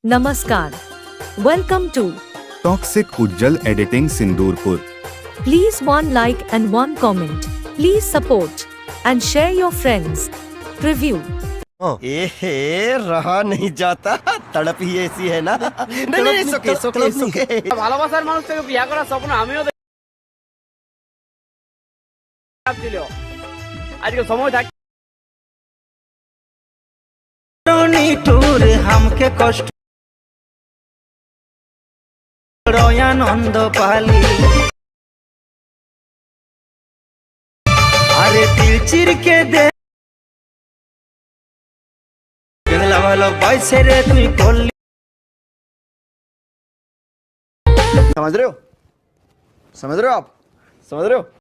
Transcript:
Namaskar. Welcome to Toxic UJJAL Editing Sindurpur. Please one like and one comment. Please support and share your friends. Preview. रहा नहीं जाता तड़प ही ऐसी है ना नहीं सुके सुके सुके ভালোবাসার মানুষ থেকে বিয়ে করার স্বপ্ন আমিও দেখছিল আজকে সময় থাক টুর হামকে কষ্ট আনন্দ পালি আরে তিল চিরকে দে ভালো বাইসে রে তুই করলি समझ रहे हो आप समझ रहे हो